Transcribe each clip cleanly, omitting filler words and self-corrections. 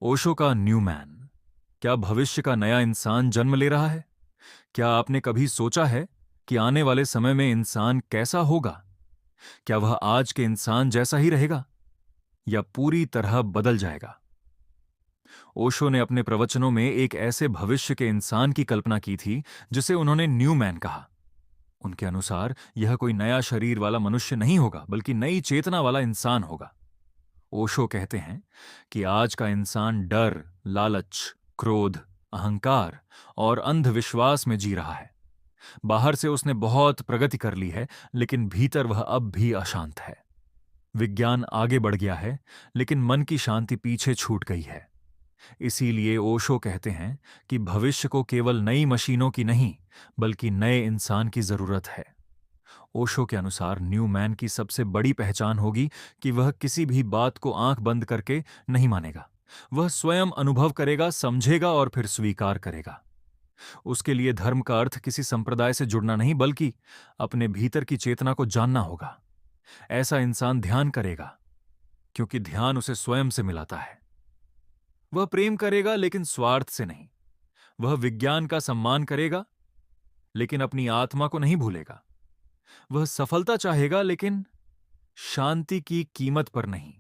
ओशो का new man. क्या भविष्य का नया इंसान जन्म ले रहा है? क्या आपने कभी सोचा है कि आने वाले समय में इंसान कैसा होगा? क्या वह आज के इंसान जैसा ही रहेगा या पूरी तरह बदल जाएगा? ओशो ने अपने प्रवचनों में एक ऐसे भविष्य के इंसान की कल्पना की थी जिसे उन्होंने न्यू मैन कहा। उनके अनुसार यह कोई नया शरीर वाला मनुष्य नहीं होगा, बल्कि नई चेतना वाला इंसान होगा। ओशो कहते हैं कि आज का इंसान डर, लालच, क्रोध, अहंकार और अंधविश्वास में जी रहा है। बाहर से उसने बहुत प्रगति कर ली है, लेकिन भीतर वह अब भी अशांत है। विज्ञान आगे बढ़ गया है, लेकिन मन की शांति पीछे छूट गई है। इसीलिए ओशो कहते हैं कि भविष्य को केवल नई मशीनों की नहीं, बल्कि नए इंसान की जरूरत है। ओशो के अनुसार न्यू मैन की सबसे बड़ी पहचान होगी कि वह किसी भी बात को आंख बंद करके नहीं मानेगा। वह स्वयं अनुभव करेगा, समझेगा और फिर स्वीकार करेगा। उसके लिए धर्म का अर्थ किसी संप्रदाय से जुड़ना नहीं, बल्कि अपने भीतर की चेतना को जानना होगा। ऐसा इंसान ध्यान करेगा, क्योंकि ध्यान उसे स्वयं से मिलाता है। वह प्रेम करेगा, लेकिन स्वार्थ से नहीं। वह विज्ञान का सम्मान करेगा, लेकिन अपनी आत्मा को नहीं भूलेगा। वह सफलता चाहेगा, लेकिन शांति की कीमत पर नहीं।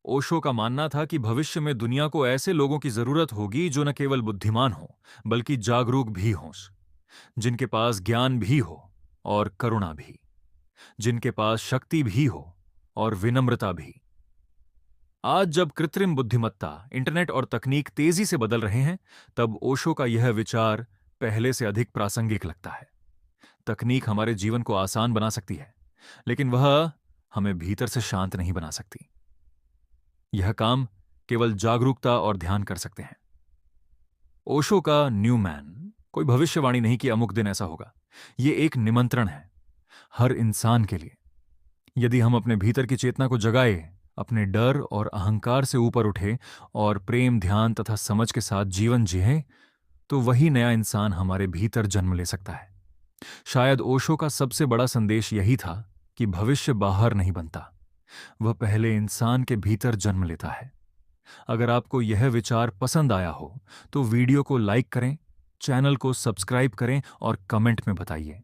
ओशो का मानना था कि भविष्य में दुनिया को ऐसे लोगों की जरूरत होगी जो न केवल बुद्धिमान हो, बल्कि जागरूक भी हों, जिनके पास ज्ञान भी हो और करुणा भी, जिनके पास शक्ति भी हो और विनम्रता भी। आज जब कृत्रिम बुद्धिमत्ता, इंटरनेट और तकनीक तेजी से बदल रहे हैं, तब ओशो का यह विचार पहले से अधिक प्रासंगिक लगता है। तकनीक हमारे जीवन को आसान बना सकती है, लेकिन वह हमें भीतर से शांत नहीं बना सकती। यह काम केवल जागरूकता और ध्यान कर सकते हैं। ओशो का न्यू मैन कोई भविष्यवाणी नहीं कि अमुक दिन ऐसा होगा। यह एक निमंत्रण है हर इंसान के लिए। यदि हम अपने भीतर की चेतना को जगाए, अपने डर और अहंकार से ऊपर उठे और प्रेम, ध्यान तथा समझ के साथ जीवन जिए, तो वही नया इंसान हमारे भीतर जन्म ले सकता है। शायद ओशो का सबसे बड़ा संदेश यही था कि भविष्य बाहर नहीं बनता, वह पहले इंसान के भीतर जन्म लेता है। अगर आपको यह विचार पसंद आया हो तो वीडियो को लाइक करें, चैनल को सब्सक्राइब करें और कमेंट में बताइए,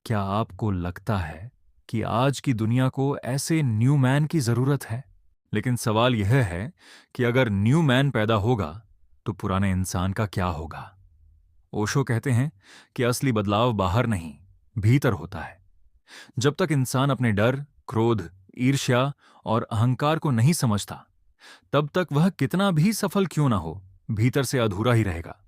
क्या आपको लगता है कि आज की दुनिया को ऐसे न्यू मैन की जरूरत है? लेकिन सवाल यह है कि अगर न्यू मैन पैदा होगा तो पुराने इंसान का क्या होगा? ओशो कहते हैं कि असली बदलाव बाहर नहीं, भीतर होता है। जब तक इंसान अपने डर, क्रोध, ईर्ष्या और अहंकार को नहीं समझता, तब तक वह कितना भी सफल क्यों ना हो, भीतर से अधूरा ही रहेगा।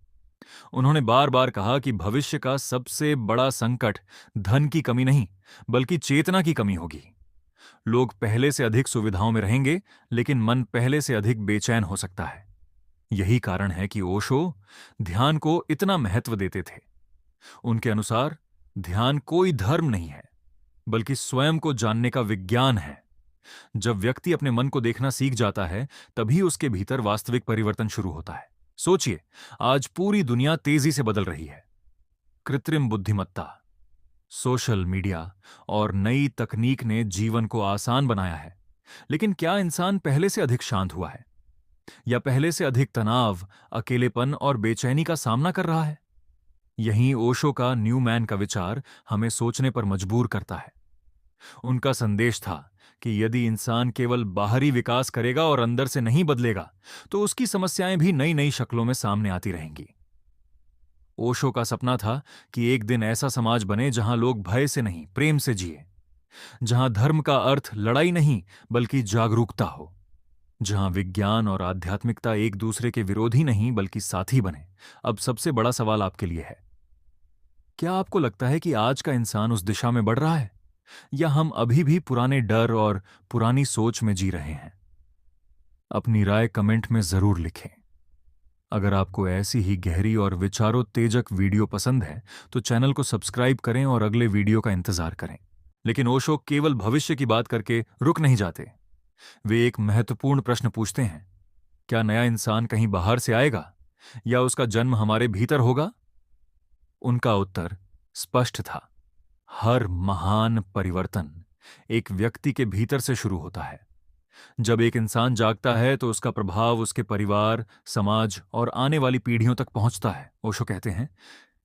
उन्होंने बार बार कहा कि भविष्य का सबसे बड़ा संकट धन की कमी नहीं, बल्कि चेतना की कमी होगी। लोग पहले से अधिक सुविधाओं में रहेंगे, लेकिन मन पहले से अधिक बेचैन हो सकता है। यही कारण है कि ओशो ध्यान को इतना महत्व देते थे। उनके अनुसार ध्यान कोई धर्म नहीं है, बल्कि स्वयं को जानने का विज्ञान है। जब व्यक्ति अपने मन को देखना सीख जाता है, तभी उसके भीतर वास्तविक परिवर्तन शुरू होता है। सोचिए, आज पूरी दुनिया तेजी से बदल रही है। कृत्रिम बुद्धिमत्ता, सोशल मीडिया और नई तकनीक ने जीवन को आसान बनाया है, लेकिन क्या इंसान पहले से अधिक शांत हुआ है, या पहले से अधिक तनाव, अकेलेपन और बेचैनी का सामना कर रहा है? यहीं ओशो का न्यू मैन का विचार हमें सोचने पर मजबूर करता है। उनका संदेश था कि यदि इंसान केवल बाहरी विकास करेगा और अंदर से नहीं बदलेगा, तो उसकी समस्याएं भी नई नई शक्लों में सामने आती रहेंगी। ओशो का सपना था कि एक दिन ऐसा समाज बने जहां लोग भय से नहीं, प्रेम से जिए, जहां धर्म का अर्थ लड़ाई नहीं, बल्कि जागरूकता हो, जहां विज्ञान और आध्यात्मिकता एक दूसरे के विरोधी नहीं, बल्कि साथी बने। अब सबसे बड़ा सवाल आपके लिए है, क्या आपको लगता है कि आज का इंसान उस दिशा में बढ़ रहा है, या हम अभी भी पुराने डर और पुरानी सोच में जी रहे हैं? अपनी राय कमेंट में जरूर लिखें। अगर आपको ऐसी ही गहरी और विचारोत्तेजक वीडियो पसंद है तो चैनल को सब्सक्राइब करें और अगले वीडियो का इंतजार करें। लेकिन ओशो केवल भविष्य की बात करके रुक नहीं जाते। वे एक महत्वपूर्ण प्रश्न पूछते हैं, क्या नया इंसान कहीं बाहर से आएगा या उसका जन्म हमारे भीतर होगा? उनका उत्तर स्पष्ट था, हर महान परिवर्तन एक व्यक्ति के भीतर से शुरू होता है। जब एक इंसान जागता है तो उसका प्रभाव उसके परिवार, समाज और आने वाली पीढ़ियों तक पहुंचता है। ओशो कहते हैं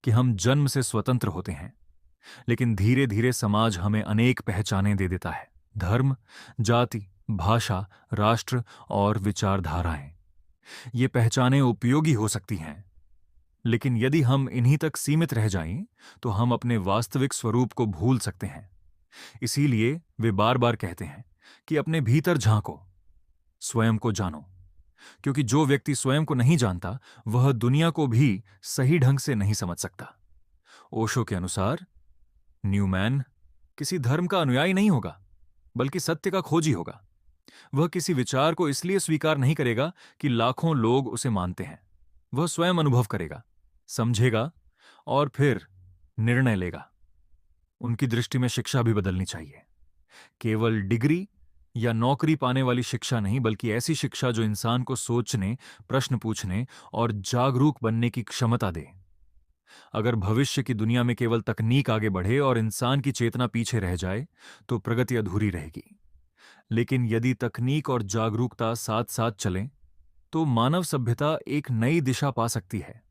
कि हम जन्म से स्वतंत्र होते हैं, लेकिन धीरे धीरे समाज हमें अनेक पहचानें दे देता है। धर्म, जाति, भाषा, राष्ट्र और विचारधाराएं। ये पहचानें उपयोगी हो सकती हैं, लेकिन यदि हम इन्हीं तक सीमित रह जाएं, तो हम अपने वास्तविक स्वरूप को भूल सकते हैं। इसीलिए वे बार बार कहते हैं कि अपने भीतर झांको, स्वयं को जानो, क्योंकि जो व्यक्ति स्वयं को नहीं जानता वह दुनिया को भी सही ढंग से नहीं समझ सकता। ओशो के अनुसार न्यूमैन किसी धर्म का अनुयायी नहीं होगा, बल्कि सत्य का खोजी होगा। वह किसी विचार को इसलिए स्वीकार नहीं करेगा कि लाखों लोग उसे मानते हैं। वह स्वयं अनुभव करेगा, समझेगा और फिर निर्णय लेगा। उनकी दृष्टि में शिक्षा भी बदलनी चाहिए। केवल डिग्री या नौकरी पाने वाली शिक्षा नहीं, बल्कि ऐसी शिक्षा जो इंसान को सोचने, प्रश्न पूछने और जागरूक बनने की क्षमता दे। अगर भविष्य की दुनिया में केवल तकनीक आगे बढ़े और इंसान की चेतना पीछे रह जाए, तो प्रगति अधूरी रहेगी। लेकिन यदि तकनीक और जागरूकता साथ साथ चलें, तो मानव सभ्यता एक नई दिशा पा सकती है।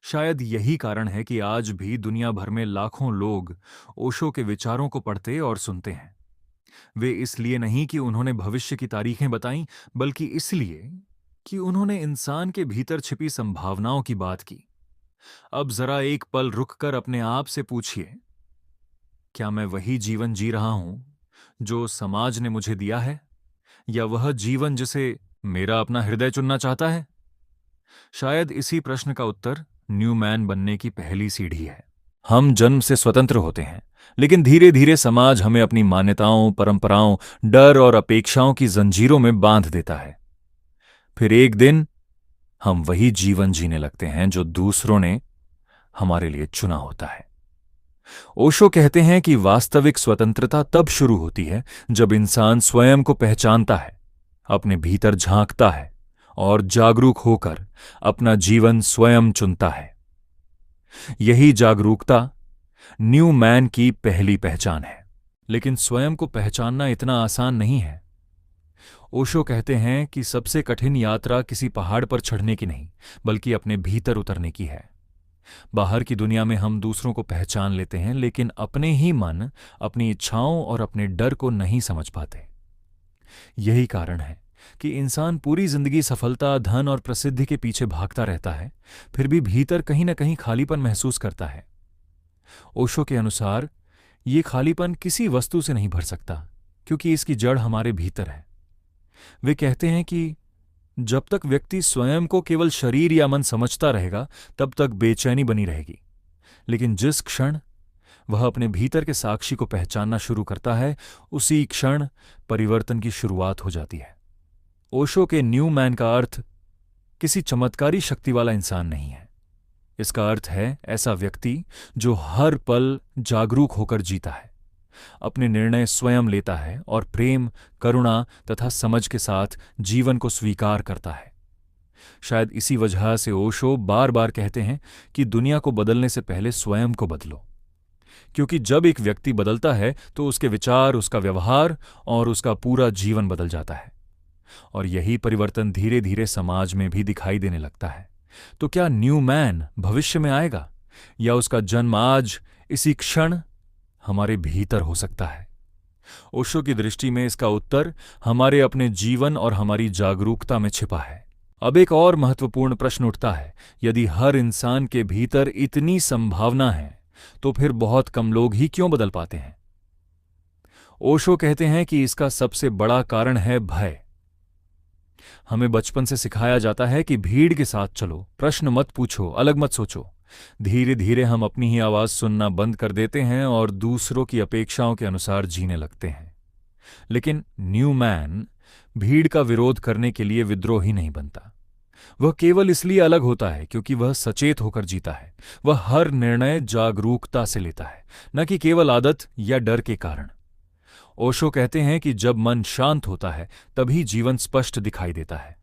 शायद यही कारण है कि आज भी दुनिया भर में लाखों लोग ओशो के विचारों को पढ़ते और सुनते हैं। वे इसलिए नहीं कि उन्होंने भविष्य की तारीखें बताईं, बल्कि इसलिए कि उन्होंने इंसान के भीतर छिपी संभावनाओं की बात की। अब जरा एक पल रुककर अपने आप से पूछिए, क्या मैं वही जीवन जी रहा हूं जो समाज ने मुझे दिया है, या वह जीवन जिसे मेरा अपना हृदय चुनना चाहता है? शायद इसी प्रश्न का उत्तर न्यूमैन बनने की पहली सीढ़ी है। हम जन्म से स्वतंत्र होते हैं, लेकिन धीरे धीरे समाज हमें अपनी मान्यताओं, परंपराओं, डर और अपेक्षाओं की जंजीरों में बांध देता है। फिर एक दिन हम वही जीवन जीने लगते हैं जो दूसरों ने हमारे लिए चुना होता है। ओशो कहते हैं कि वास्तविक स्वतंत्रता तब शुरू होती है जब इंसान स्वयं को पहचानता है, अपने भीतर झांकता है और जागरूक होकर अपना जीवन स्वयं चुनता है। यही जागरूकता न्यूमैन की पहली पहचान है। लेकिन स्वयं को पहचानना इतना आसान नहीं है। ओशो कहते हैं कि सबसे कठिन यात्रा किसी पहाड़ पर चढ़ने की नहीं, बल्कि अपने भीतर उतरने की है। बाहर की दुनिया में हम दूसरों को पहचान लेते हैं, लेकिन अपने ही मन, अपनी इच्छाओं और अपने डर को नहीं समझ पाते। यही कारण है कि इंसान पूरी जिंदगी सफलता, धन और प्रसिद्धि के पीछे भागता रहता है, फिर भी भीतर कहीं न कहीं खालीपन महसूस करता है। ओशो के अनुसार ये खालीपन किसी वस्तु से नहीं भर सकता, क्योंकि इसकी जड़ हमारे भीतर है। वे कहते हैं कि जब तक व्यक्ति स्वयं को केवल शरीर या मन समझता रहेगा, तब तक बेचैनी बनी रहेगी। लेकिन जिस क्षण वह अपने भीतर के साक्षी को पहचानना शुरू करता है, उसी क्षण परिवर्तन की शुरुआत हो जाती है। ओशो के न्यूमैन का अर्थ किसी चमत्कारी शक्ति वाला इंसान नहीं है। इसका अर्थ है ऐसा व्यक्ति जो हर पल जागरूक होकर जीता है, अपने निर्णय स्वयं लेता है और प्रेम, करुणा तथा समझ के साथ जीवन को स्वीकार करता है। शायद इसी वजह से ओशो बार बार कहते हैं कि दुनिया को बदलने से पहले स्वयं को बदलो, क्योंकि जब एक व्यक्ति बदलता है तो उसके विचार, उसका व्यवहार और उसका पूरा जीवन बदल जाता है। और यही परिवर्तन धीरे धीरे समाज में भी दिखाई देने लगता है। तो क्या न्यूमैन भविष्य में आएगा, या उसका जन्म आज इसी क्षण हमारे भीतर हो सकता है? ओशो की दृष्टि में इसका उत्तर हमारे अपने जीवन और हमारी जागरूकता में छिपा है। अब एक और महत्वपूर्ण प्रश्न उठता है, यदि हर इंसान के भीतर इतनी संभावना है, तो फिर बहुत कम लोग ही क्यों बदल पाते हैं? ओशो कहते हैं कि इसका सबसे बड़ा कारण है भय। हमें बचपन से सिखाया जाता है कि भीड़ के साथ चलो, प्रश्न मत पूछो, अलग मत सोचो। धीरे धीरे हम अपनी ही आवाज सुनना बंद कर देते हैं और दूसरों की अपेक्षाओं के अनुसार जीने लगते हैं। लेकिन न्यूमैन भीड़ का विरोध करने के लिए विद्रोही नहीं बनता। वह केवल इसलिए अलग होता है क्योंकि वह सचेत होकर जीता है। वह हर निर्णय जागरूकता से लेता है, न कि केवल आदत या डर के कारण। ओशो कहते हैं कि जब मन शांत होता है तभी जीवन स्पष्ट दिखाई देता है।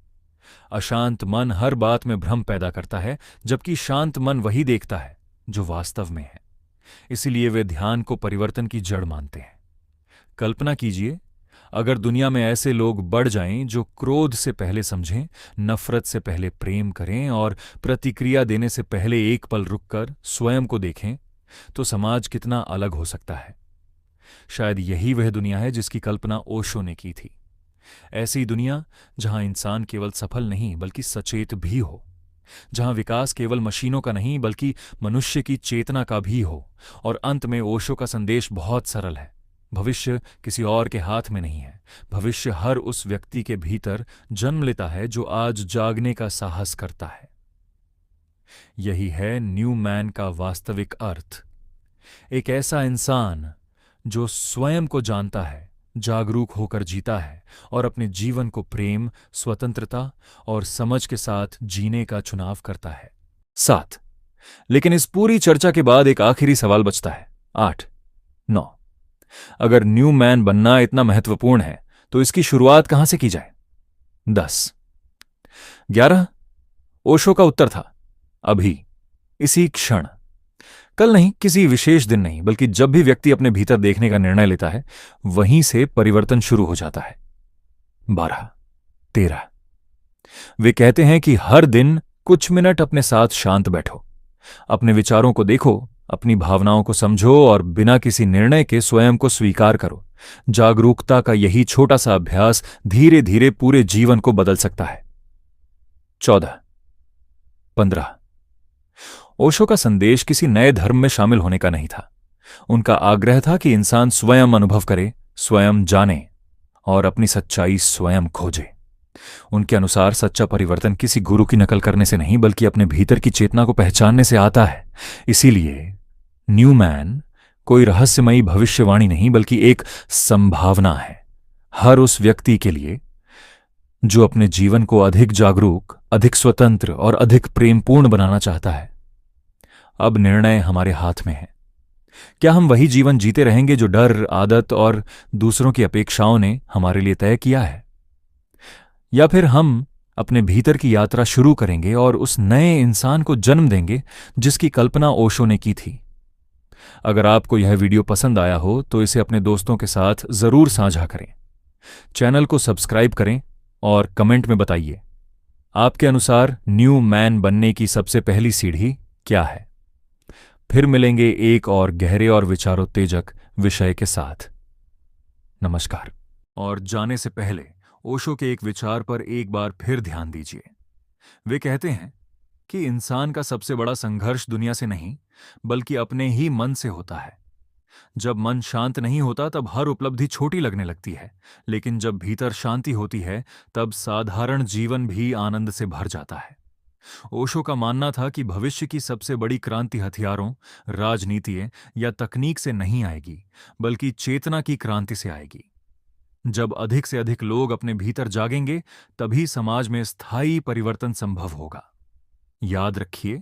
अशांत मन हर बात में भ्रम पैदा करता है, जबकि शांत मन वही देखता है जो वास्तव में है। इसीलिए वे ध्यान को परिवर्तन की जड़ मानते हैं। कल्पना कीजिए, अगर दुनिया में ऐसे लोग बढ़ जाएं जो क्रोध से पहले समझें, नफरत से पहले प्रेम करें और प्रतिक्रिया देने से पहले एक पल रुककर स्वयं को देखें, तो समाज कितना अलग हो सकता है। शायद यही वह दुनिया है जिसकी कल्पना ओशो ने की थी। ऐसी दुनिया जहां इंसान केवल सफल नहीं बल्कि सचेत भी हो, जहां विकास केवल मशीनों का नहीं बल्कि मनुष्य की चेतना का भी हो। और अंत में ओशो का संदेश बहुत सरल है। भविष्य किसी और के हाथ में नहीं है। भविष्य हर उस व्यक्ति के भीतर जन्म लेता है जो आज जागने का साहस करता है। यही है न्यू मैन का वास्तविक अर्थ। एक ऐसा इंसान जो स्वयं को जानता है, जागरूक होकर जीता है और अपने जीवन को प्रेम, स्वतंत्रता और समझ के साथ जीने का चुनाव करता है। 7। लेकिन इस पूरी चर्चा के बाद एक आखिरी सवाल बचता है। 8, 9। अगर न्यू मैन बनना इतना महत्वपूर्ण है तो इसकी शुरुआत कहां से की जाए? 10, 11। ओशो का उत्तर था अभी, इसी क्षण। कल नहीं, किसी विशेष दिन नहीं, बल्कि जब भी व्यक्ति अपने भीतर देखने का निर्णय लेता है, वहीं से परिवर्तन शुरू हो जाता है। 12, 13। वे कहते हैं कि हर दिन कुछ मिनट अपने साथ शांत बैठो, अपने विचारों को देखो, अपनी भावनाओं को समझो और बिना किसी निर्णय के स्वयं को स्वीकार करो। जागरूकता का यही छोटा सा अभ्यास धीरे धीरे पूरे जीवन को बदल सकता है। 14, 15। ओशो का संदेश किसी नए धर्म में शामिल होने का नहीं था। उनका आग्रह था कि इंसान स्वयं अनुभव करे, स्वयं जाने और अपनी सच्चाई स्वयं खोजे। उनके अनुसार सच्चा परिवर्तन किसी गुरु की नकल करने से नहीं बल्कि अपने भीतर की चेतना को पहचानने से आता है। इसीलिए न्यू मैन कोई रहस्यमयी भविष्यवाणी नहीं बल्कि एक संभावना है, हर उस व्यक्ति के लिए जो अपने जीवन को अधिक जागरूक, अधिक स्वतंत्र और अधिक प्रेमपूर्ण बनाना चाहता है। अब निर्णय हमारे हाथ में है। क्या हम वही जीवन जीते रहेंगे जो डर, आदत और दूसरों की अपेक्षाओं ने हमारे लिए तय किया है, या फिर हम अपने भीतर की यात्रा शुरू करेंगे और उस नए इंसान को जन्म देंगे जिसकी कल्पना ओशो ने की थी? अगर आपको यह वीडियो पसंद आया हो तो इसे अपने दोस्तों के साथ जरूर साझा करें। चैनल को सब्सक्राइब करें और कमेंट में बताइए, आपके अनुसार न्यू मैन बनने की सबसे पहली सीढ़ी क्या है? फिर मिलेंगे एक और गहरे और विचारोत्तेजक विषय के साथ। नमस्कार। और जाने से पहले ओशो के एक विचार पर एक बार फिर ध्यान दीजिए। वे कहते हैं कि इंसान का सबसे बड़ा संघर्ष दुनिया से नहीं बल्कि अपने ही मन से होता है। जब मन शांत नहीं होता तब हर उपलब्धि छोटी लगने लगती है, लेकिन जब भीतर शांति होती है तब साधारण जीवन भी आनंद से भर जाता है। ओशो का मानना था कि भविष्य की सबसे बड़ी क्रांति हथियारों, राजनीति या तकनीक से नहीं आएगी बल्कि चेतना की क्रांति से आएगी। जब अधिक से अधिक लोग अपने भीतर जागेंगे तभी समाज में स्थायी परिवर्तन संभव होगा। याद रखिए,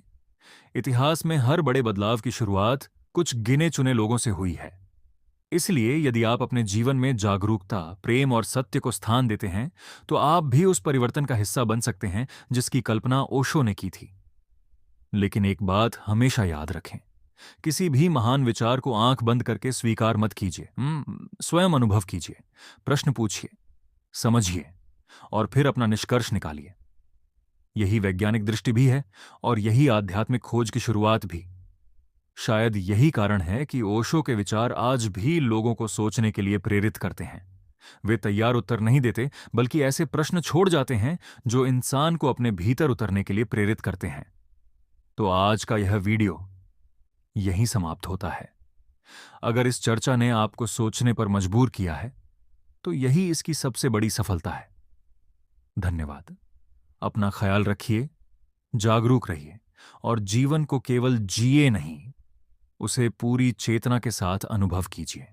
इतिहास में हर बड़े बदलाव की शुरुआत कुछ गिने चुने लोगों से हुई है। इसलिए यदि आप अपने जीवन में जागरूकता, प्रेम और सत्य को स्थान देते हैं तो आप भी उस परिवर्तन का हिस्सा बन सकते हैं जिसकी कल्पना ओशो ने की थी। लेकिन एक बात हमेशा याद रखें, किसी भी महान विचार को आंख बंद करके स्वीकार मत कीजिए। स्वयं अनुभव कीजिए, प्रश्न पूछिए, समझिए और फिर अपना निष्कर्ष निकालिए। यही वैज्ञानिक दृष्टि भी है और यही आध्यात्मिक खोज की शुरुआत भी। शायद यही कारण है कि ओशो के विचार आज भी लोगों को सोचने के लिए प्रेरित करते हैं। वे तैयार उत्तर नहीं देते बल्कि ऐसे प्रश्न छोड़ जाते हैं जो इंसान को अपने भीतर उतरने के लिए प्रेरित करते हैं। तो आज का यह वीडियो यहीं समाप्त होता है। अगर इस चर्चा ने आपको सोचने पर मजबूर किया है तो यही इसकी सबसे बड़ी सफलता है। धन्यवाद। अपना ख्याल रखिए, जागरूक रहिए और जीवन को केवल जिए नहीं, उसे पूरी चेतना के साथ अनुभव कीजिए।